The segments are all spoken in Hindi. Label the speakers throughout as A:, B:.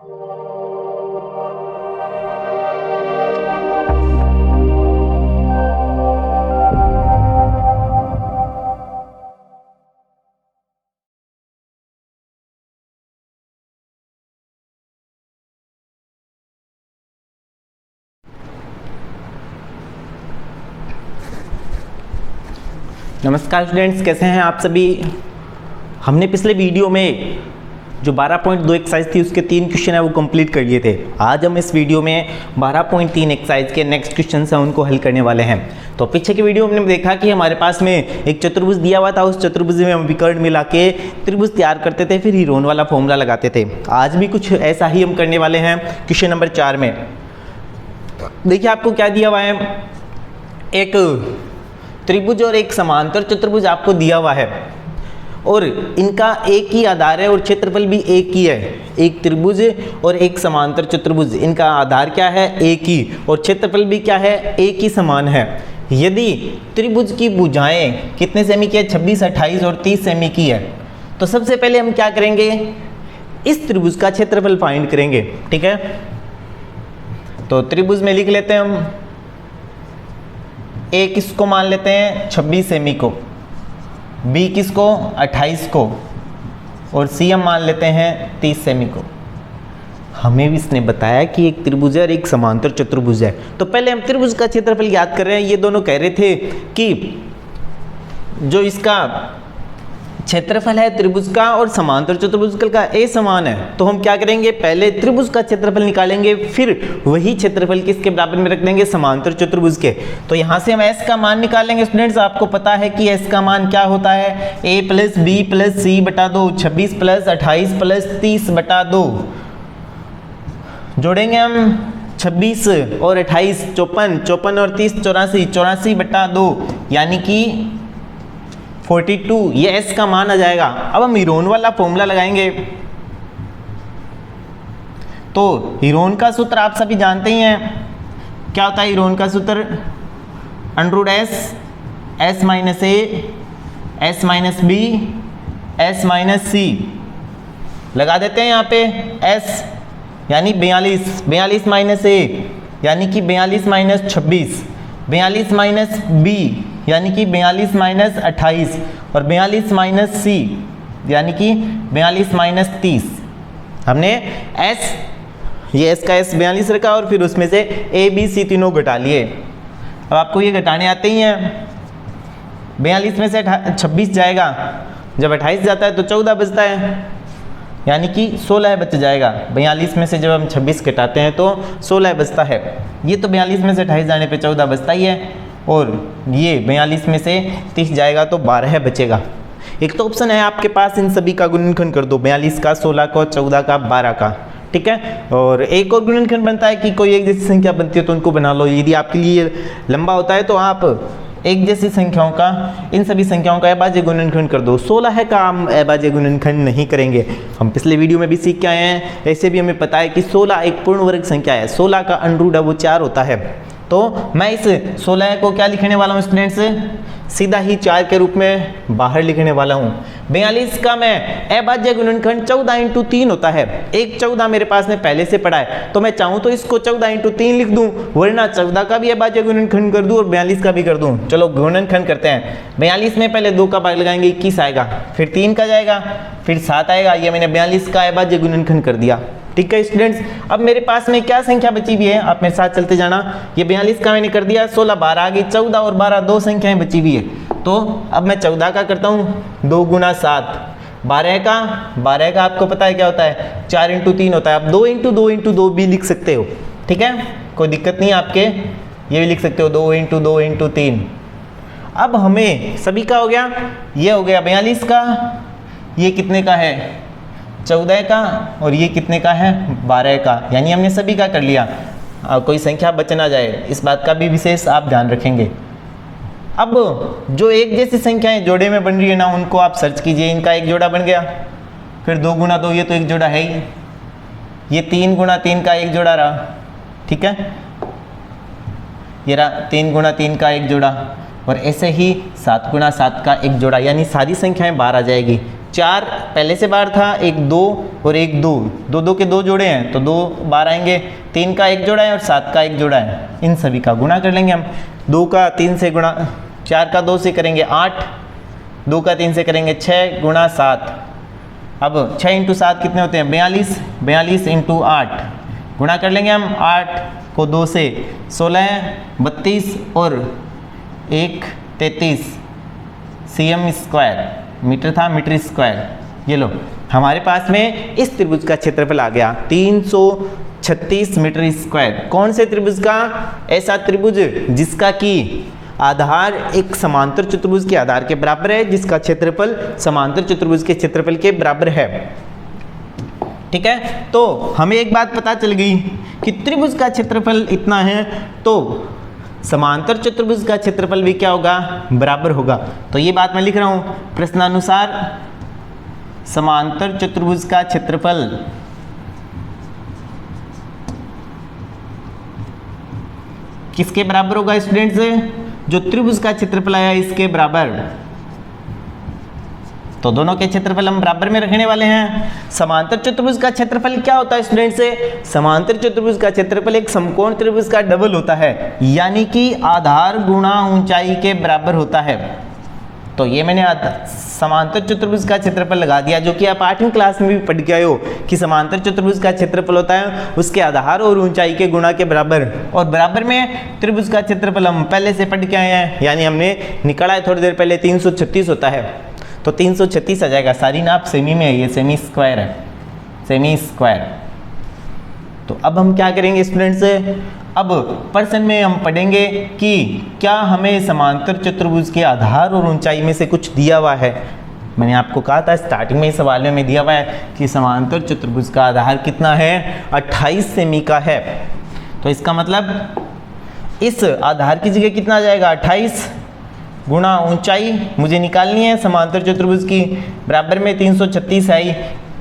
A: नमस्कार स्टूडेंट्स, कैसे हैं आप सभी। हमने पिछले वीडियो में जो 12.2 एक्सरसाइज थी उसके 3 क्वेश्चन है वो कंप्लीट कर लिए थे। आज हम इस वीडियो में 12.3 एक्सरसाइज के नेक्स्ट क्वेश्चन हैं उनको हल करने वाले हैं। तो पीछे के वीडियो में हमने देखा कि हमारे पास में एक चतुर्भुज दिया हुआ था, उस चतुर्भुज में हम विकर्ण मिला के त्रिभुज तैयार करते थे, फिर हीरोन वाला फॉर्मूला लगाते थे। आज भी कुछ ऐसा ही हम करने वाले हैं। क्वेश्चन नंबर 4 में देखिए आपको क्या दिया हुआ है, एक त्रिभुज और एक समांतर चतुर्भुज आपको दिया हुआ है और इनका एक ही आधार है और क्षेत्रफल भी एक ही है। एक त्रिभुज और एक समांतर चतुर्भुज, इनका आधार क्या है, एक ही, और क्षेत्रफल भी क्या है, एक ही समान है। यदि त्रिभुज की भुजाएं कितने सेमी की है, 26, 28 और 30 सेमी की है, तो सबसे पहले हम क्या करेंगे, इस त्रिभुज का क्षेत्रफल फाइंड करेंगे। ठीक है, तो त्रिभुज में लिख लेते हैं हम, ए किसको मान लेते हैं 26 सेमी को, बी किसको 28 को, और सी हम मान लेते हैं 30 सेमी को। हमें भी इसने बताया कि एक त्रिभुज है और एक समांतर चतुर्भुज है। तो पहले हम त्रिभुज का क्षेत्रफल याद कर रहे हैं। ये दोनों कह रहे थे कि जो इसका क्षेत्रफल है त्रिभुज का और समांतर चतुर्भुज का ए समान है, तो हम क्या करेंगे, पहले त्रिभुज का क्षेत्रफल निकालेंगे, फिर वही क्षेत्रफल किसके बराबर में रख देंगे, समांतर चतुर्भुज के। तो यहाँ से हम s का मान निकालेंगे। स्टूडेंट्स आपको पता है कि s का मान क्या होता है, a प्लस बी प्लस सी बटा 2, 26 प्लस 28 प्लस 30 बटा 2। जोड़ेंगे हम 26 और 28, 54, 54 और 30 84, 84 बटा 2 यानी कि 42। ये s का मान आ जाएगा। अब हम हीरोन वाला फॉर्मूला लगाएंगे। तो हीरोन का सूत्र आप सभी जानते ही हैं, क्या होता है हीरोन का सूत्र, under S, S minus A, S minus B, S minus C. लगा देते हैं यहाँ पे s यानी 42, 42 माइनस ए यानी कि 42 माइनस 26, 42 माइनस बी यानी कि 42 माइनस 28 और 42 माइनस सी यानी कि 42 माइनस 30। हमने s, ये s का s 42 रखा और फिर उसमें से a b c तीनों घटा लिए। अब आपको ये घटाने आते ही हैं। 42 में से 26 जाएगा, जब 28 जाता है तो 14 बचता है यानी कि 16 बच जाएगा। 42 में से जब हम 26 घटाते हैं तो 16 बचता है। ये तो 42 में से 28 जाने पे 14 बचता ही है, और ये 42 में से 30 जाएगा तो 12 बचेगा। एक तो ऑप्शन है आपके पास, इन सभी का गुणनखंड कर दो, 42 का, 16 का, 14 का, 12 का। ठीक है, और एक और गुणनखंड बनता है कि कोई एक जैसी संख्या बनती है तो उनको बना लो। यदि आपके लिए लंबा होता है तो आप एक जैसी संख्याओं का, इन सभी संख्याओं का अभाज्य गुणनखंड कर दो। 16 का हम अभाज्य गुणनखंड नहीं करेंगे। हम पिछले वीडियो में भी सीख के आए हैं। ऐसे भी हमें पता है कि 16 एक पूर्ण वर्ग संख्या है। 16 का अंडर वो 4 होता है। तो मैं इस 16 को क्या लिखने वाला हूँ स्टूडेंट्स, सीधा ही 4 के रूप में बाहर लिखने वाला हूँ। 42 का मैं अभाज्य गुणनखंड 14 इंटू 3 होता है। एक 14 मेरे पास में पहले से पड़ा है, तो मैं चाहूँ तो इसको 14 इंटू 3 लिख दूँ, वरना 14 का भी अभाज्य गुणनखंड कर दूँ और 42 का भी कर दूँ। चलो गुणनखंड करते हैं। 42 में पहले 2 का भाग लगाएंगे, 21 आएगा, फिर 3 का जाएगा, फिर 7 आएगा। ये मैंने 42 का अभाज्य गुणनखंड कर दिया। ठीक है स्टूडेंट्स, अब मेरे पास में क्या संख्या बची हुई है, आप मेरे साथ चलते जाना। ये 42 का मैंने कर दिया, 16 12 आ गई, 14 और 12 दो संख्याएं बची हुई है। तो अब मैं 14 का करता हूँ, 2 गुना 7। 12 का आपको पता है क्या होता है, 4 इंटू 3 होता है। आप 2 इंटू 2 इंटू 2 भी लिख सकते हो। ठीक है, कोई दिक्कत नहीं आपके, ये भी लिख सकते हो 2 इंटू 2 इंटू 3। अब हमें सभी का हो गया, ये हो गया 42 का, ये कितने का है 14 का, और ये कितने का है 12 का, यानी हमने सभी का कर लिया। कोई संख्या बच ना जाए, इस बात का भी विशेष आप ध्यान रखेंगे। अब जो एक जैसी संख्याएं जोड़े में बन रही है ना, उनको आप सर्च कीजिए। इनका एक जोड़ा बन गया, फिर 2 गुना 2, ये तो एक जोड़ा है ही। ये 3 गुना 3 का एक जोड़ा रहा। ठीक है, ये रहा 3 गुना 3 का एक जोड़ा, और ऐसे ही 7 गुना 7 का एक जोड़ा, यानी सारी संख्याएं बाहर आ जाएगी। 4 पहले से बार था, एक 2 और एक 2, 2 2 के 2 जोड़े हैं तो 2 बार आएंगे, 3 का 1 जोड़ा है और 7 का 1 जोड़ा है, इन सभी का गुणा कर लेंगे हम। 2 का 3 से गुणा, 4 का 2 से करेंगे 8, 2 का 3 से करेंगे 6 गुणा 7। अब 6 इंटू 7 कितने होते हैं 42, 42 इंटू 8 गुणा कर लेंगे हम। 8 को 2 से 16, 32 और 1 33 cm स्क्वायर, मीटर था मीटर स्क्वायर। ये लो हमारे पास में इस त्रिभुज का क्षेत्रफल आ गया 336 मीटर स्क्वायर। कौन से त्रिभुज का? ऐसा त्रिभुज जिसका कि आधार एक समांतर चतुर्भुज के आधार के बराबर है, जिसका क्षेत्रफल समांतर चतुर्भुज के क्षेत्रफल के बराबर है। ठीक है, तो हमें एक बात पता चल गई कि त्रिभुज का क्षेत्रफल इतना है तो समांतर चतुर्भुज का क्षेत्रफल भी क्या होगा? बराबर होगा। तो ये बात मैं लिख रहा हूं, प्रश्नानुसार समांतर चतुर्भुज का क्षेत्रफल किसके बराबर होगा स्टूडेंट्स? जो त्रिभुज का क्षेत्रफल आया इसके बराबर। तो दोनों के क्षेत्रफल हम बराबर में रखने वाले हैं। समांतर चतुर्भुज का क्षेत्रफल क्या होता है स्टूडेंट्स? समांतर चतुर्भुज का क्षेत्रफल एक समकोण त्रिभुज का डबल होता है, यानी कि आधार गुणा ऊंचाई के बराबर होता है। तो ये मैंने समांतर चतुर्भुज का क्षेत्रफल लगा दिया, जो कि आप 8वीं क्लास में भी पढ़ के आए हो कि समांतर चतुर्भुज का क्षेत्रफल होता है उसके आधार और ऊंचाई के गुणा के बराबर। और बराबर में त्रिभुज का क्षेत्रफल हम पहले से पढ़ के आए हैं, यानी हमने निकाला है थोड़ी देर पहले, 336 होता है। तो 336 आ जाएगा। सारी नाप सेमी में है, ये सेमी स्क्वायर है, सेमी स्क्वायर। तो अब हम क्या करेंगे स्टूडेंट्स? अब प्रश्न में हम पढ़ेंगे कि क्या हमें समांतर चतुर्भुज के आधार और ऊंचाई में से कुछ दिया हुआ है। मैंने आपको कहा था स्टार्टिंग में इस सवाल में दिया हुआ है कि समांतर चतुर्भुज का आधार कितना है? 28 सेमी का है। तो इसका मतलब इस आधार की जगह कितना आ जाएगा? 28 गुणा ऊंचाई मुझे निकालनी है समांतर चतुर्भुज की, बराबर में 336 आई।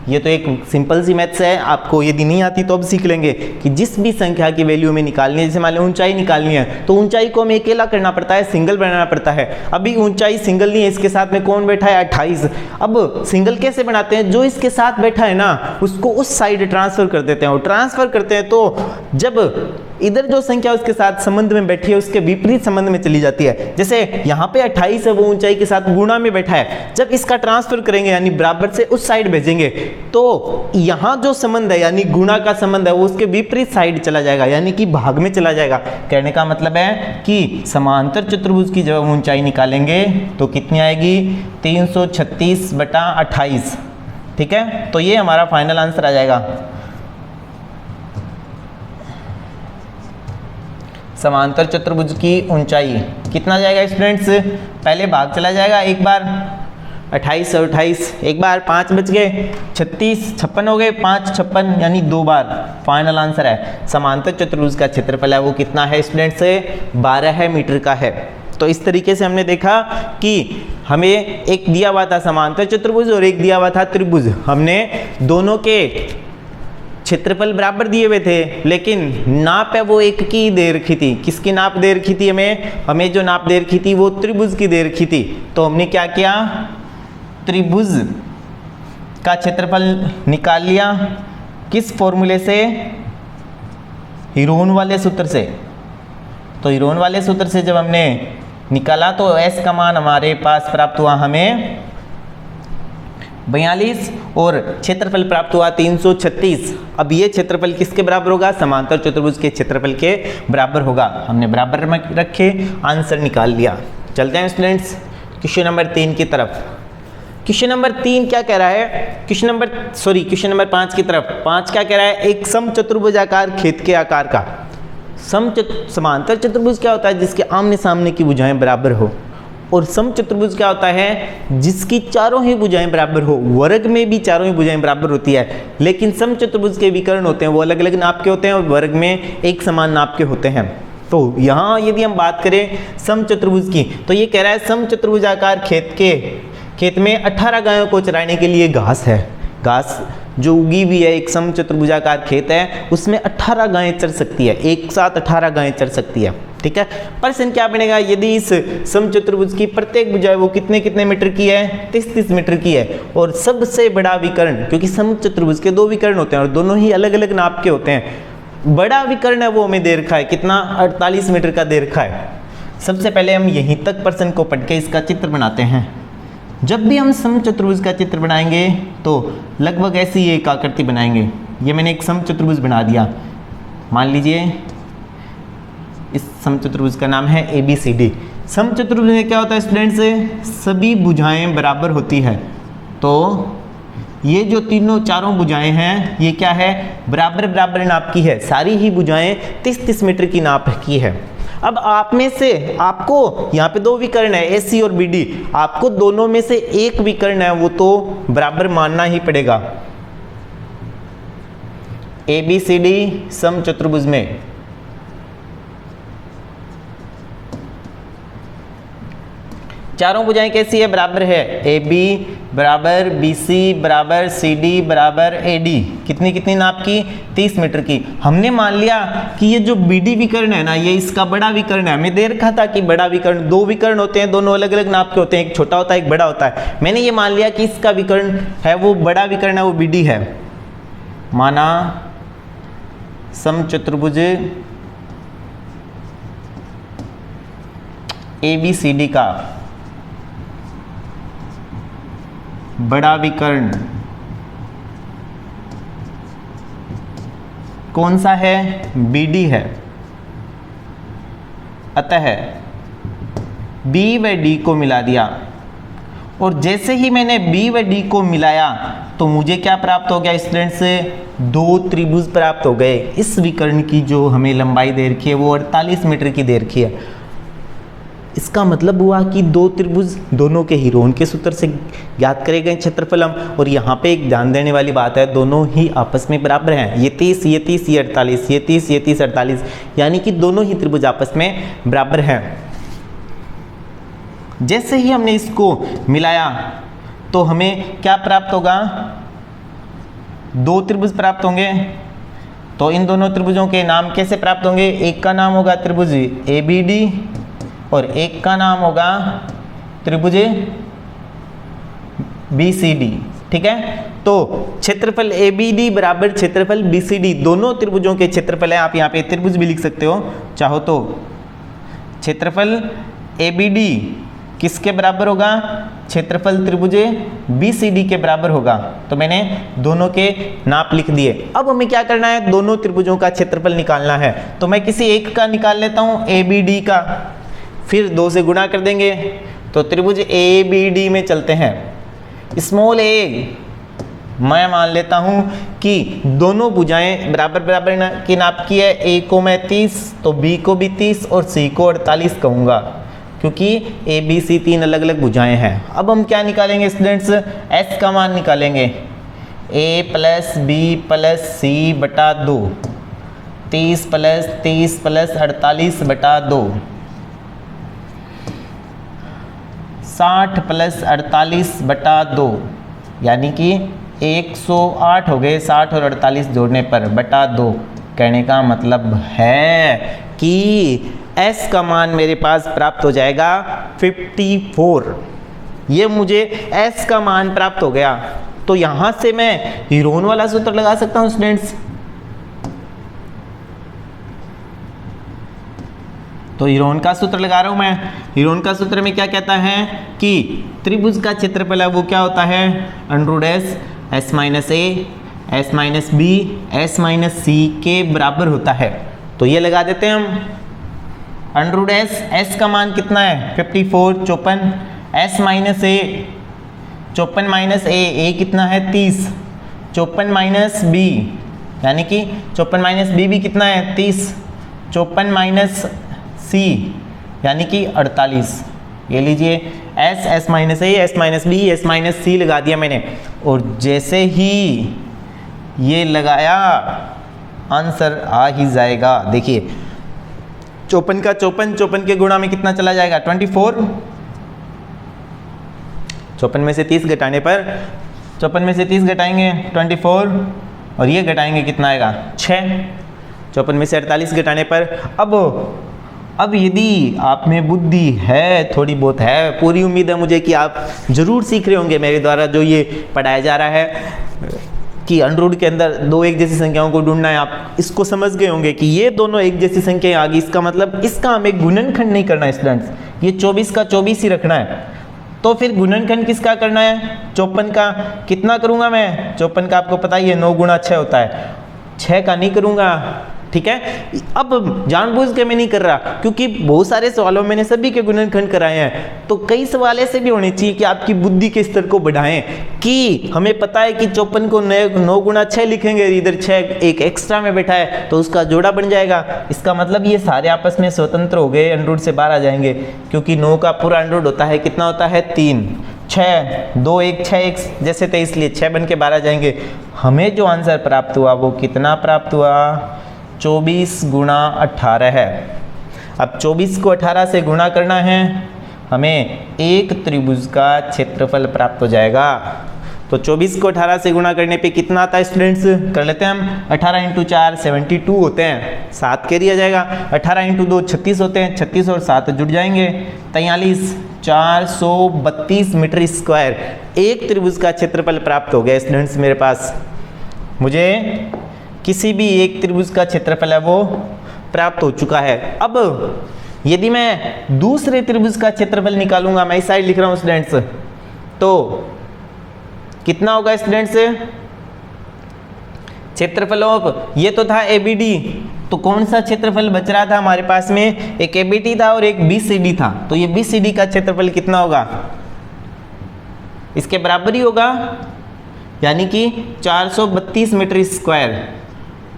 A: ये तो एक सिंपल सी मैथ्स है, आपको यदि नहीं आती तो अब सीख लेंगे कि जिस भी संख्या की वैल्यू में निकालनी है, जैसे मान लो ऊंचाई निकालनी है तो ऊंचाई को हमें अकेला करना पड़ता है, सिंगल बनाना पड़ता है। अभी ऊंचाई सिंगल नहीं है, इसके साथ में कौन बैठा है? 28। अब सिंगल कैसे बनाते हैं? जो इसके साथ बैठा है ना उसको उस साइड ट्रांसफर कर देते हैं, और ट्रांसफर करते हैं तो जब इधर जो संख्या उसके साथ संबंध में बैठी है उसके विपरीत संबंध में चली जाती है। जैसे यहाँ पे 28 है, वो ऊंचाई के साथ गुणा में बैठा है, जब इसका ट्रांसफर करेंगे यानी बराबर से उस साइड भेजेंगे तो यहाँ जो संबंध है यानी गुणा का संबंध है वो उसके विपरीत साइड चला जाएगा, यानी कि भाग में चला जाएगा। कहने का मतलब है कि समांतर चतुर्भुज की जब ऊंचाई निकालेंगे तो कितनी आएगी? 336/28। ठीक है, तो ये हमारा फाइनल आंसर आ जाएगा। समांतर चतुर्भुज की ऊंचाई कितना जाएगा स्टूडेंट्स? पहले भाग चला जाएगा एक बार, 28 और 28, एक बार 5 बच गए, 36 56 हो गए, 5 56 यानी 2 बार। फाइनल आंसर है समांतर चतुर्भुज का क्षेत्रफल है वो कितना है स्टूडेंट्स? 12 मीटर का है। तो इस तरीके से हमने देखा कि हमें एक दिया हुआ था समांतर चतुर्भुज और एक दिया हुआ था त्रिभुज। हमने दोनों के क्षेत्रफल बराबर दिए हुए थे, लेकिन नाप है वो एक की दे रखी थी। किसकी नाप दे रखी थी? हमें जो नाप दे रखी थी वो त्रिभुज की दे रखी थी। तो हमने क्या किया? त्रिभुज का क्षेत्रफल निकाल लिया। किस फॉर्मूले से? हीरोन वाले सूत्र से। तो हीरोन वाले सूत्र से जब हमने निकाला तो S का मान हमारे पास प्राप्त हुआ हमें 42 और क्षेत्रफल प्राप्त हुआ 336। अब ये क्षेत्रफल किसके बराबर होगा? समांतर चतुर्भुज के क्षेत्रफल के बराबर होगा। हमने बराबर में रखे, आंसर निकाल लिया। चलते हैं स्टूडेंट्स क्वेश्चन नंबर 3 की तरफ। क्वेश्चन नंबर 3 क्या कह रहा है? क्वेश्चन नंबर 5 की तरफ। 5 क्या कह रहा है? एक समचतुर्भुजाकार खेत के आकार का समांतर चतुर्भुज क्या होता है? जिसके आमने सामने की भुजाएं बराबर हो। और समचतुर्भुज क्या होता है? जिसकी चारों ही भुजाएं बराबर हो। वर्ग में भी चारों ही भुजाएं बराबर होती है, लेकिन समचतुर्भुज के विकर्ण होते हैं वो अलग अलग नाप के होते हैं और वर्ग में एक समान नाप के होते हैं। तो यहाँ यदि हम बात करें समचतुर्भुज की तो ये कह रहा है समचतुर्भुजाकार खेत में 18 गायों को चराने के लिए घास है। घास जो उगी भी है, एक समचतुर्भुजाकार खेत है उसमें 18 गायें चर सकती है, एक साथ 18 गायें चर सकती है। ठीक है। प्रश्न क्या बनेगा, यदि इस समचतुर्भुज की प्रत्येक भुजा वो कितने मीटर की है, 30 मीटर की है, और सबसे बड़ा विकर्ण, क्योंकि समचतुर्भुज के 2 विकर्ण होते हैं और दोनों ही अलग अलग नाप के होते हैं, बड़ा विकर्ण है वो हमें दे रखा है कितना, 48 मीटर का दे रखा है। सबसे पहले हम यहीं तक प्रश्न को पढ़ के इसका चित्र बनाते हैं। जब भी हम समचतुर्भुज का चित्र बनाएंगे तो लगभग ऐसी एक आकृति बनाएंगे। ये मैंने एक समचतुर्भुज बना दिया, मान लीजिए इस समचतुर्भुज का नाम है ABCD। समचतुर्भुज में क्या होता है स्टूडेंट्स, सभी भुजाएं बराबर होती है। तो ये जो चारों भुजाएं हैं ये क्या है, बराबर नाप की है, सारी ही भुजाएं 30 मीटर की नाप की है। अब आप में से आपको यहाँ पे 2 विकर्ण है AC और BD, आपको दोनों में से एक विकर्ण है वो तो बराबर मानना ही पड़ेगा। ABCD समचतुर्भुज में चारों भुजाएं कैसी है, बराबर है। AB बराबर BC बराबर CD बराबर AD, कितनी नाप की, 30 मीटर की। हमने मान लिया कि ये जो BD विकर्ण है ना, ये इसका बड़ा विकर्ण है। हमें दे रखा था कि बड़ा विकर्ण, 2 विकर्ण होते हैं, दोनों अलग अलग नाप के होते हैं, एक छोटा होता है एक बड़ा होता है। मैंने ये मान लिया कि इसका विकर्ण है वो बड़ा विकर्ण है, वो BD है। माना समचतुर्भुज ABCD का बड़ा विकर्ण कौन सा है, BD है। अतः B व D को मिला दिया, और जैसे ही मैंने B व D को मिलाया तो मुझे क्या प्राप्त हो गया स्टूडेंट्स, 2 त्रिभुज प्राप्त हो गए। इस विकर्ण की जो हमें लंबाई दे रखी है वो 48 मीटर की दे रखी है। इसका मतलब हुआ कि 2 त्रिभुज दोनों के हिरोन के सूत्र से ज्ञात करे गए क्षेत्रफल हम। और यहाँ पे एक ध्यान देने वाली बात है, दोनों ही आपस में बराबर हैं। ये 30 ये 30 ये 48, ये 30 ये 30 48, यानी कि दोनों ही त्रिभुज आपस में बराबर हैं। जैसे ही हमने इसको मिलाया तो हमें क्या प्राप्त होगा, 2 त्रिभुज प्राप्त होंगे। तो इन दोनों त्रिभुजों के नाम कैसे प्राप्त होंगे, एक का नाम होगा त्रिभुज ABD और एक का नाम होगा त्रिभुज BCD, ठीक है। तो क्षेत्रफल ABD बराबर क्षेत्रफल BCD, दोनों त्रिभुजों के क्षेत्रफल है। आप यहाँ पे त्रिभुज भी लिख सकते हो चाहो तो। क्षेत्रफल ABD किसके बराबर होगा, क्षेत्रफल त्रिभुज BCD के बराबर होगा। तो मैंने दोनों के नाप लिख दिए। अब हमें क्या करना है, दोनों त्रिभुजों का क्षेत्रफल निकालना है। तो मैं किसी एक का निकाल लेता हूँ, ABD का, फिर 2 से गुणा कर देंगे। तो त्रिभुज ABD में चलते हैं। स्मॉल a मैं मान लेता हूं कि दोनों भुजाएं बराबर की नाप की है। A को मैं 30 तो B को भी 30 और C को 48 कहूँगा, क्योंकि ABC 3 अलग अलग भुजाएं हैं। अब हम क्या निकालेंगे स्टूडेंट्स, S का मान निकालेंगे। A plus B plus C बटा 2, 30 प्लस 30 प्लस 48 बटा 2, 60 प्लस 48 बटा 2, यानी कि 108 हो गए 60 और 48 जोड़ने पर बटा 2। कहने का मतलब है कि S का मान मेरे पास प्राप्त हो जाएगा 54। ये मुझे S का मान प्राप्त हो गया। तो यहाँ से मैं हीरोन वाला सूत्र लगा सकता हूँ स्टूडेंट्स। तो हीरोन का सूत्र लगा रहा हूं मैं। हीरोन का सूत्र में क्या कहता है कि त्रिभुज का क्षेत्रफल है वो क्या होता है, √S S minus A S minus B S minus C के बराबर होता है। तो ये लगा देते हैं हम। √S S का मान कितना है 54 54, S minus A 54 minus A कितना है 30, 54 माइनस B यानी कि 54 माइनस B भी कितना है 30, 54 माइनस C यानी कि 48। ये लीजिए S minus A S minus B S minus C लगा दिया मैंने। और जैसे ही ये लगाया आंसर आ ही जाएगा। देखिए 54 का 54 के गुणा में कितना चला जाएगा 24, 54 में से 30 घटाने पर 54 में से 30 घटाएंगे 24 और ये घटाएंगे कितना आएगा 6, 54 में से 48 घटाने पर। अब अब यदि आप में बुद्धि है, थोड़ी बहुत है, पूरी उम्मीद है मुझे कि आप ज़रूर सीख रहे होंगे मेरे द्वारा जो ये पढ़ाया जा रहा है कि अंडरवुड के अंदर दो एक जैसी संख्याओं को ढूंढना है, आप इसको समझ गए होंगे कि ये दोनों एक जैसी संख्याएं आ गई, इसका मतलब इसका हमें गुणनखंड नहीं करना है स्टूडेंट्स, ये 24 का 24 ही रखना है। तो फिर गुणनखंड किसका करना है? 54 का। कितना करूंगा मैं? 54 का आपको पता ही है 9 गुणा 6 होता है, 6 का नहीं करूंगा, ठीक है। अब जानबूझ के मैं नहीं कर रहा क्योंकि बहुत सारे सवालों मैंने सभी के गुणनखंड कराए हैं, तो कई सवाल ऐसे भी होने चाहिए कि आपकी बुद्धि के स्तर को बढ़ाएं कि हमें पता है कि 54 को 9 गुणा 6 लिखेंगे, इधर 6 एक एक्स्ट्रा में बैठा है तो उसका जोड़ा बन जाएगा, इसका मतलब ये सारे आपस में स्वतंत्र हो गए, अंडरवुड से बाहर आ जाएंगे क्योंकि 9 का पूरा अंडरवुड होता है, कितना होता है 3, 6 2 1 6 1 जैसे थे, इसलिए 6 बन के बाहर आ जाएंगे। हमें जो आंसर प्राप्त हुआ वो कितना प्राप्त हुआ? 24 गुणा 18 है। अब 24 को 18 से गुणा करना है, हमें एक त्रिभुज का क्षेत्रफल प्राप्त हो जाएगा। तो 24 को 18 से गुणा करने पे कितना आता है स्टूडेंट्स? कर लेते हैं हम, 18 × 4 72 होते हैं, 7 कैरी आ जाएगा, 18 × 2 36 होते हैं, 36 और 7 जुड़ जाएंगे, 43 432 मीटर स्क्वायर एक त्रिभुज का क्षेत्रफल प्राप्त हो गया स्टूडेंट्स मेरे पास। मुझे किसी भी एक त्रिभुज का क्षेत्रफल है वो प्राप्त हो चुका है। अब यदि मैं दूसरे त्रिभुज का क्षेत्रफल निकालूंगा, मैं इस साइड लिख रहा हूं स्टूडेंट्स, तो कितना होगा स्टूडेंट्स? क्षेत्रफल ऑफ, ये तो था ABD, तो कौन सा क्षेत्रफल बच रहा था हमारे पास में? एक ABD था और एक BCD था, तो ये BCD का क्षेत्रफल कितना होगा? इसके बराबर ही होगा, यानी कि 432 मीटर स्क्वायर।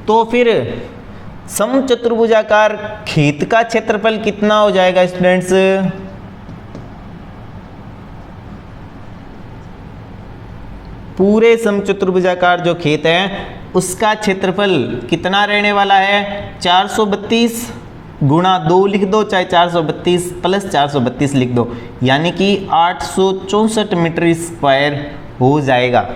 A: तो फिर समचतुर्भुजाकार खेत का क्षेत्रफल कितना हो जाएगा स्टूडेंट्स? पूरे समचतुर्भुजाकार जो खेत है उसका क्षेत्रफल कितना रहने वाला है? 432 गुणा 2 लिख दो, चाहे 432 प्लस 432 लिख दो, यानी कि 864 मीटर स्क्वायर हो जाएगा।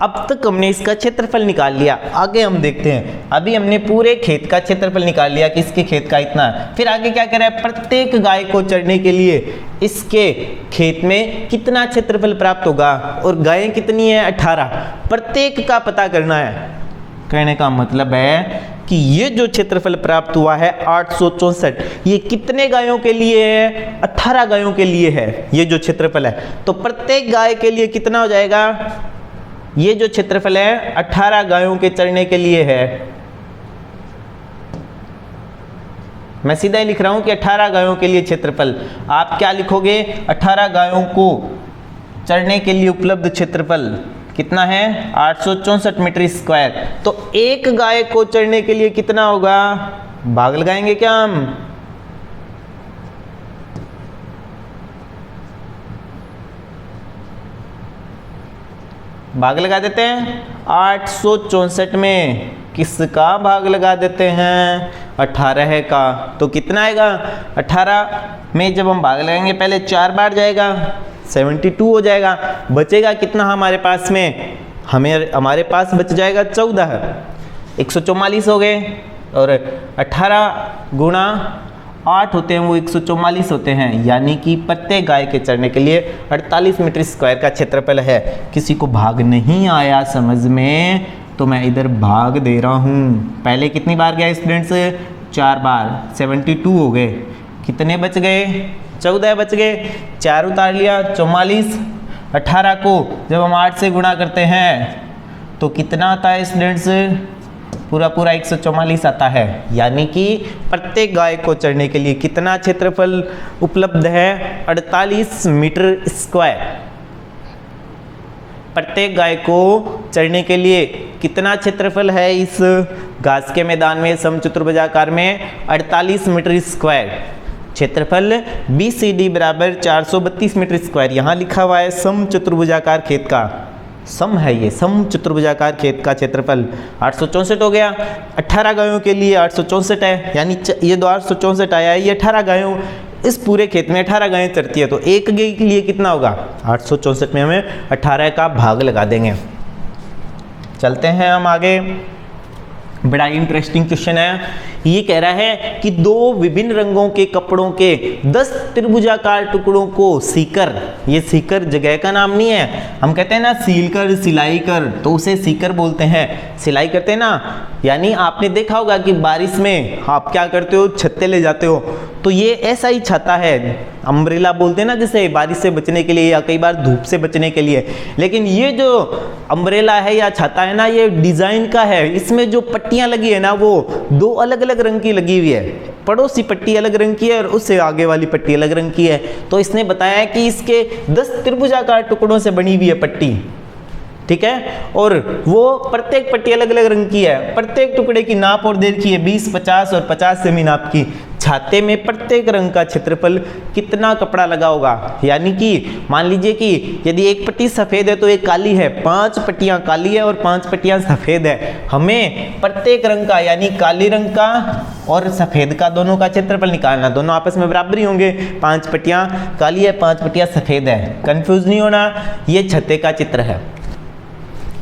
A: अब तक हमने इसका क्षेत्रफल निकाल लिया, आगे हम देखते हैं। अभी हमने पूरे खेत का क्षेत्रफल निकाल लिया कि इसके खेत का इतना है, फिर आगे क्या करें? प्रत्येक गाय को चरने के लिए इसके खेत में कितना क्षेत्रफल प्राप्त होगा, और गायें कितनी है? 18, प्रत्येक का पता करना है। कहने का मतलब है कि ये जो क्षेत्रफल प्राप्त हुआ है 864, ये कितने गायों के लिए है? 18 गायों के लिए है ये जो क्षेत्रफल है। तो प्रत्येक गाय के लिए कितना हो जाएगा? ये जो क्षेत्रफल है 18 गायों के चरने के लिए है। मैं सीधा ही लिख रहा हूं कि 18 गायों के लिए क्षेत्रफल। आप क्या लिखोगे? 18 गायों को चरने के लिए उपलब्ध क्षेत्रफल कितना है? 864 मीटर स्क्वायर। तो एक गाय को चरने के लिए कितना होगा? भाग लगाएंगे क्या हम? भाग लगा देते हैं। 864 में किसका भाग लगा देते हैं? 18 का। तो कितना आएगा? 18 में जब हम भाग लगाएंगे पहले 4 बार जाएगा, 72 हो जाएगा। बचेगा कितना हमारे पास में? हमारे पास बच जाएगा 14, 144 हो गए, और 18 गुणा 8 होते हैं वो 144 होते हैं, यानी कि प्रत्येक गाय के चरने के लिए 48 मीटर स्क्वायर का क्षेत्रफल है। किसी को भाग नहीं आया समझ में तो मैं इधर भाग दे रहा हूँ। पहले कितनी बार गया स्टूडेंट्स? 4 बार, 72 हो गए। कितने बच गए? 14 बच गए। 4 उतार लिया, 44। 18 को जब हम 8 से गुणा करते हैं तो कितना आता है स्टूडेंट्स? पूरा 144 आता है, यानी कि प्रत्येक गाय को चरने के लिए कितना क्षेत्रफल उपलब्ध है? 48 मीटर स्क्वायर। प्रत्येक गाय को चरने के लिए कितना क्षेत्रफल है इस घास के मैदान में समचतुर्भुजाकार में? 48 मीटर स्क्वायर। क्षेत्रफल BCD बराबर 432 मीटर स्क्वायर। यहाँ लिखा हुआ है समचतुर्भुजाकार खेत का, सम है ये, समचतुर्भुजाकार खेत का क्षेत्रफल 864 हो गया। 18 गायों के लिए 864 है, यानी ये 864 आया है, ये 18 गायों, इस पूरे खेत में 18 गायें चरती है, तो एक गाय के लिए कितना होगा? 864 में हमें 18 का भाग लगा देंगे। चलते हैं हम आगे। बड़ा इंटरेस्टिंग क्वेश्चन है। ये कह रहा है कि दो विभिन्न रंगों के कपड़ों के 10 त्रिभुजाकार टुकड़ों को सीकर, ये सीकर जगह का नाम नहीं है, हम कहते हैं ना सील कर, सिलाई कर, तो उसे सीकर बोलते हैं, सिलाई करते हैं ना। यानी आपने देखा होगा कि बारिश में आप क्या करते हो, छत्ते ले जाते हो, तो ये ऐसा ही छाता है, अम्ब्रेला बोलते हैं ना, जैसे बारिश से बचने के लिए या कई बार धूप से बचने के लिए। लेकिन ये जो अम्ब्रेला है या छाता है ना, ये डिजाइन का है, इसमें जो पट्टियां लगी है ना वो दो अलग अलग रंग की लगी हुई है, पड़ोसी पट्टी अलग रंग की है और उससे आगे वाली पट्टी अलग रंग की है। तो इसने बताया कि इसके 10 त्रिभुजाकार टुकड़ों से बनी हुई है पट्टी, ठीक है, और वो प्रत्येक पट्टी अलग अलग रंग की है। प्रत्येक टुकड़े की नाप और देर की है 20, 50 और 50 सेमी नाप की। छाते में प्रत्येक रंग का क्षेत्रफल कितना कपड़ा लगा होगा। यानी कि मान लीजिए कि यदि एक पट्टी सफ़ेद है तो एक काली है, 5 पट्टियां काली है और 5 पट्टियां सफ़ेद है। हमें प्रत्येक रंग का यानी काली रंग का और सफ़ेद का दोनों का क्षेत्रफल निकालना, दोनों आपस में बराबर ही होंगे। 5 पट्टियां काली है, 5 पट्टियां सफ़ेद है, कंफ्यूज नहीं होना। ये छत्ते का चित्र है,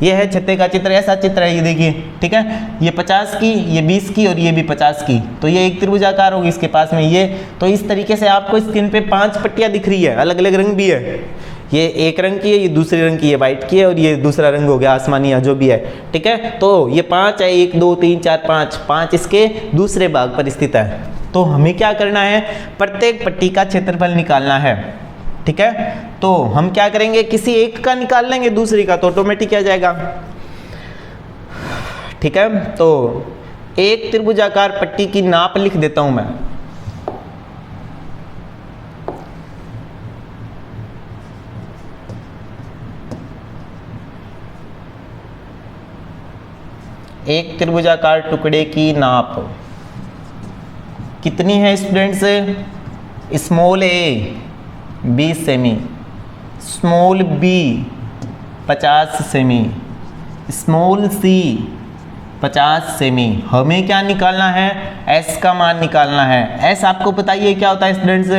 A: ये है छत्ते का चित्र, ऐसा चित्र है ये देखिए, ठीक है। ये 50 की, ये 20 की और ये भी 50 की, तो ये एक त्रिभुजाकार होगी इसके पास में ये। तो इस तरीके से आपको स्क्रीन पे 5 पट्टियां दिख रही है, अलग अलग रंग भी है। ये एक रंग की है, ये दूसरे रंग की है, वाइट की है, और ये दूसरा रंग हो गया आसमानी या जो भी है, ठीक है। तो ये 5 है, 1 2 3 4 5 इसके दूसरे भाग पर स्थित है। तो हमें क्या करना है, प्रत्येक पट्टी का क्षेत्रफल निकालना है, ठीक है। तो हम क्या करेंगे, किसी एक का निकाल लेंगे, दूसरी का तो ऑटोमेटिक आ जाएगा, ठीक है। तो एक त्रिभुजाकार पट्टी की नाप लिख देता हूं मैं। एक त्रिभुजाकार टुकड़े की नाप कितनी है स्टूडेंट्स? स्मॉल ए 20 सेमी, स्मॉल बी 50 सेमी, स्मॉल सी 50 सेमी। हमें क्या निकालना है, एस का मान निकालना है। एस आपको बताइए क्या होता है स्टूडेंट्स?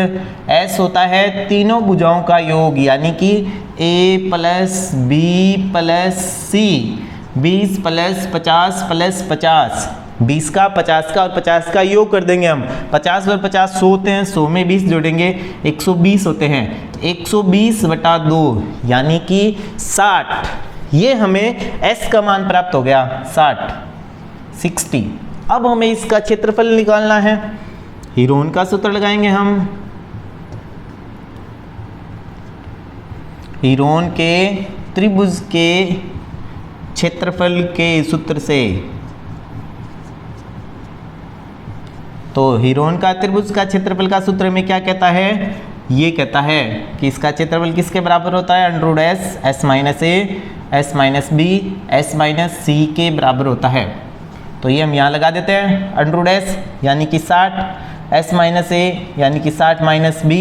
A: एस होता है तीनों भुजाओं का योग, यानी कि ए प्लस बी प्लस सी, 20 प्लस 50 प्लस 50, 20 का 50 का और 50 का योग कर देंगे हम। 50 और 50 100 होते हैं, 100 में 20 जोड़ेंगे 120 होते हैं। 120/2 यानी कि 60, ये हमें S का मान प्राप्त हो गया 60। अब हमें इसका क्षेत्रफल निकालना है। हीरोन का सूत्र लगाएंगे हम। हीरोन के त्रिभुज के क्षेत्रफल के सूत्र से, तो हीरोन का त्रिभुज का क्षेत्रफल का सूत्र में क्या कहता है, ये कहता है कि इसका क्षेत्रफल किसके बराबर होता है, √S S - A S - B S - C के बराबर होता है। तो ये हम यहाँ लगा देते हैं, √S यानी कि 60, S - A यानी कि 60 - B,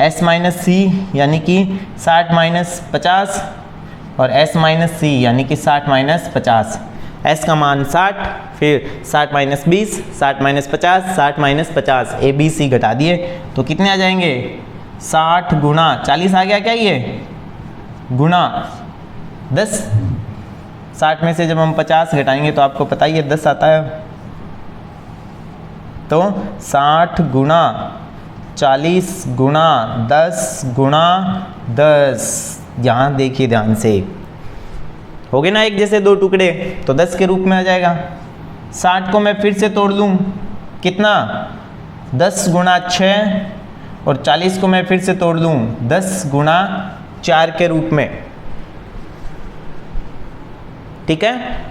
A: S - C यानी कि 60 - 50 और S - C यानी कि 60 - 50। S का मान 60, फिर 60 - 20, 60 - 50, 60 - 50, A B C घटा दिए तो कितने आ जाएंगे, 60 गुणा 40 आ गया क्या, ये गुणा 10। 60 में से जब हम 50 घटाएंगे तो आपको पता ही है 10 आता है। तो 60 गुणा 40 गुणा 10 गुणा 10, यहाँ देखिए ध्यान से, हो गए ना एक जैसे दो टुकड़े, तो 10 के रूप में आ जाएगा। 60 को मैं फिर से तोड़ लूँ, कितना, 10 गुणा 6, और 40 को मैं फिर से तोड़ लूँ 10 गुणा 4 के रूप में, ठीक है।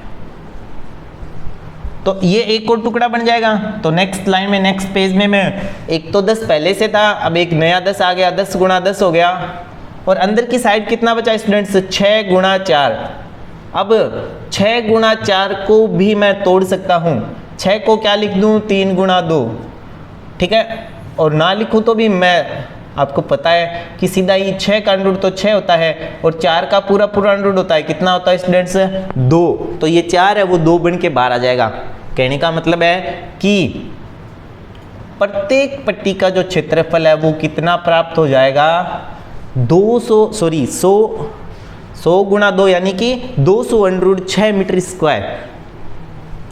A: तो ये एक और टुकड़ा बन जाएगा। तो नेक्स्ट लाइन में, नेक्स्ट पेज में मैं, एक तो 10 पहले से था, अब एक नया 10 आ गया, 10 गुणा 10 हो गया, और अंदर की साइड कितना बचा स्टूडेंट्स, 6 गुणा 4। अब 6 गुणा 4 को भी मैं तोड़ सकता हूँ। 6 को क्या लिख दूँ, 3 गुणा 2, ठीक है। और ना लिखूँ तो भी मैं, आपको पता है कि सीधा ही 6 का अंडर रूट तो 6 होता है, और 4 का पूरा अंडर रूट होता है, कितना होता है स्टूडेंट्स, 2। तो ये 4 है वो 2 बन के बाहर आ जाएगा। कहने का मतलब है कि प्रत्येक पट्टी का जो क्षेत्रफल है वो कितना प्राप्त हो जाएगा, 100 गुणा 2 यानी कि 200 √6 मीटर स्क्वायर।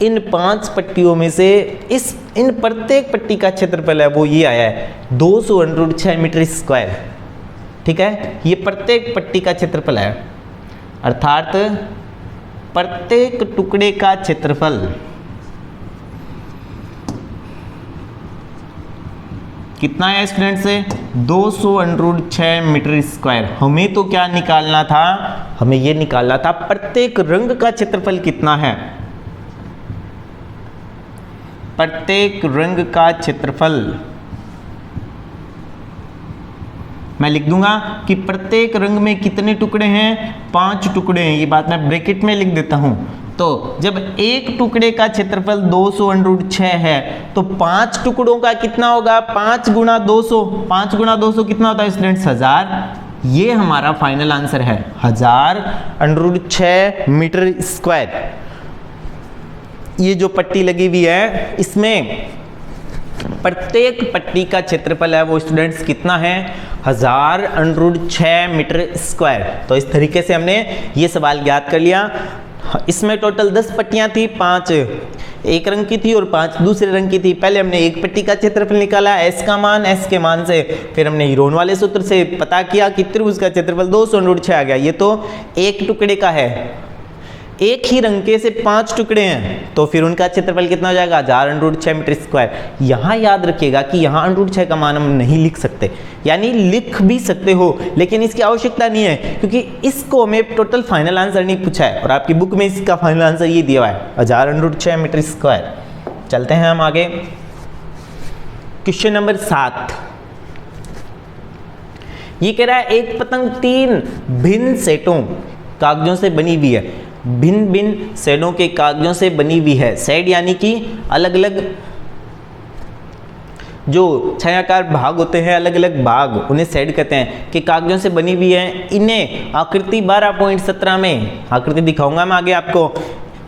A: इन 5 पट्टियों में से इन प्रत्येक पट्टी का क्षेत्रफल है वो ये आया है 200√6 मीटर स्क्वायर। ठीक है, ये प्रत्येक पट्टी का क्षेत्रफल है, अर्थात प्रत्येक टुकड़े का क्षेत्रफल कितना है स्टूडेंट्स? 200√6 metre square. हमें तो क्या निकालना था? हमें ये निकालना था प्रत्येक रंग का क्षेत्रफल कितना है। प्रत्येक रंग का क्षेत्रफल मैं लिख दूंगा कि प्रत्येक रंग में कितने टुकड़े हैं? 5 टुकड़े हैं। ये बात मैं ब्रैकेट में लिख देता हूं। तो जब एक टुकड़े का क्षेत्रफल 200√6 है तो 5 टुकड़ों का कितना होगा? 5 गुणा 200। 5 गुणा 200 कितना होता है स्टूडेंट्स? 1000। ये हमारा फाइनल आंसर है, 1000√6 मीटर स्क्वायर। ये जो पट्टी लगी हुई है इसमें प्रत्येक पट्टी का क्षेत्रफल है वो स्टूडेंट्स कितना है? 1000√6 मीटर स्क्वायर। तो इस तरीके से हमने ये सवाल ज्ञात कर लिया। इसमें टोटल 10 पट्टियां थी, 5 एक रंग की थी और 5 दूसरे रंग की थी। पहले हमने एक पट्टी का क्षेत्रफल निकाला S का मान, S के मान से फिर हमने हीरोन वाले सूत्र से पता किया कि त्रिभुज का क्षेत्रफल 200√6 आ गया। ये तो एक टुकड़े का है, एक ही रंग के से 5 टुकड़े हैं तो फिर उनका क्षेत्रफल कितना हो जाएगा? 1000√6 मीटर स्क्वायर। यहाँ याद रखिएगा कि यहाँ √6 का मान हम नहीं लिख सकते, यानी लिख भी सकते हो लेकिन इसकी आवश्यकता नहीं है क्योंकि इसको हमें टोटल फाइनल आंसर नहीं पूछा है और आपकी बुक में इसका फाइनल आंसर ये दिया हुआ है 1000√6 मीटर स्क्वायर। चलते हैं हम आगे। क्वेश्चन नंबर 7 ये कह रहा है एक पतंग 3 भिन्न सेटों कागजों से बनी हुई है। भिन्न भिन्न सेडों के कागजों से बनी हुई है। सेड यानी कि अलग अलग जो छायाकार भाग होते हैं, अलग अलग भाग, उन्हें सेड कहते हैं, कि कागजों से बनी हुई है। इन्हें आकृति 12.17 में आकृति दिखाऊंगा मैं आगे आपको,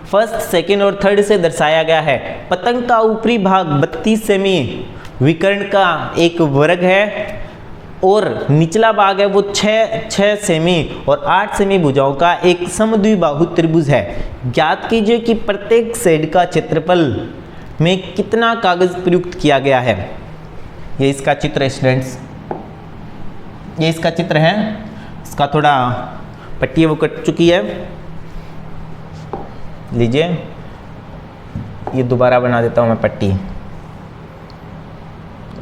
A: फर्स्ट, सेकंड और थर्ड से दर्शाया गया है। पतंग का ऊपरी भाग 32 सेमी विकर्ण का एक वर्ग है और निचला भाग है वो 6 सेमी और 8 सेमी भुजाओं का एक समद्विबाहु त्रिभुज है। ज्ञात कीजिए कि प्रत्येक सेड का क्षेत्रफल में कितना कागज प्रयुक्त किया गया है। ये इसका चित्र है स्टूडेंट्स, ये इसका चित्र है। इसका थोड़ा पट्टी वो कट चुकी है, लीजिए ये दोबारा बना देता हूँ मैं, पट्टी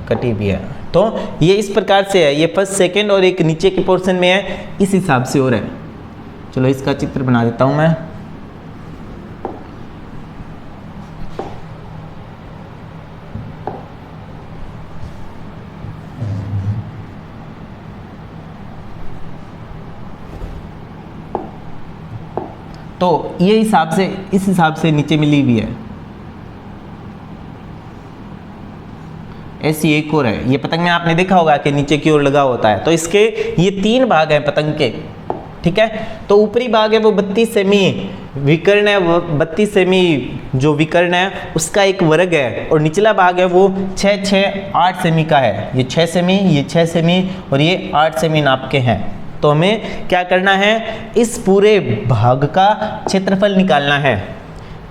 A: कटी भी है। तो ये इस प्रकार से है, ये फर्स्ट, सेकंड और एक नीचे के पोर्शन में है, इस हिसाब से हो रहा है। चलो इसका चित्र बना देता हूं मैं। तो ये हिसाब से, इस हिसाब से नीचे मिली हुई है। ऐसी एक और है, ये पतंग में आपने देखा होगा कि नीचे की ओर लगा होता है। तो इसके ये 3 भाग हैं पतंग के, ठीक है। तो ऊपरी भाग है वो 32 सेमी विकर्ण है, वो 32 सेमी जो विकर्ण है उसका एक वर्ग है, और निचला भाग है वो 8 सेमी का है। ये 6 सेमी, ये 6 सेमी और ये 8 सेमी नाप के हैं। तो हमें क्या करना है, इस पूरे भाग का क्षेत्रफल निकालना है।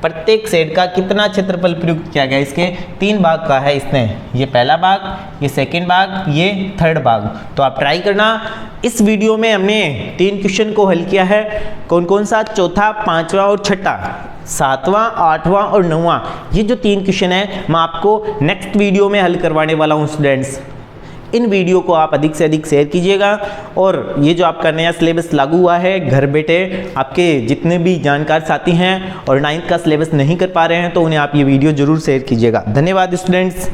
A: प्रत्येक सेट का कितना क्षेत्रफल प्रयुक्त किया गया, इसके 3 भाग का है इसने, ये पहला भाग, ये सेकंड भाग, ये थर्ड भाग। तो आप ट्राई करना। इस वीडियो में हमने 3 क्वेश्चन को हल किया है। कौन कौन सा? चौथा, 5वां और छठा, 7वां, 8वां और 9वां। ये जो 3 क्वेश्चन है मैं आपको नेक्स्ट वीडियो में हल करवाने वाला हूँ स्टूडेंट्स। इन वीडियो को आप अधिक से अधिक शेयर कीजिएगा, और ये जो आपका नया सिलेबस लागू हुआ है, घर बैठे आपके जितने भी जानकार साथी हैं और 9th का सिलेबस नहीं कर पा रहे हैं तो उन्हें आप ये वीडियो जरूर शेयर कीजिएगा। धन्यवाद स्टूडेंट्स।